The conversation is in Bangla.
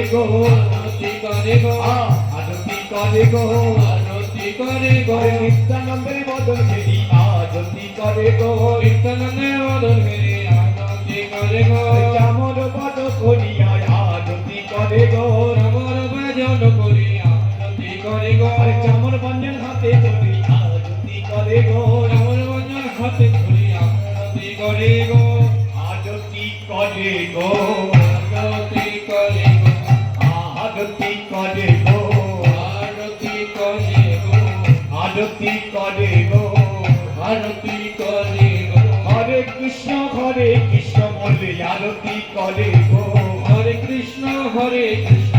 গো আরতি করে গো আরতি করে গো আরতি করে গো নিত্যানন্দের বদন ঘেরি আরতি করে গো নিত্যানন্দের বদন ঘেরি আরতি করে গো চামর বদ করিয়া আরতি করে গো রামর ভজন করি আরতি করে গো চামর বঞ্জন হাতে ধরি আরতি করে গো রামর বঞ্জন হাতে ধরি আরতি করে গো আরতি করে গো আরতি করে গো আরতি করে গো আরতি করে গো আরতি করে গো আরতি করে গো হরে কৃষ্ণ বলে আরতি করে গো হরে কৃষ্ণ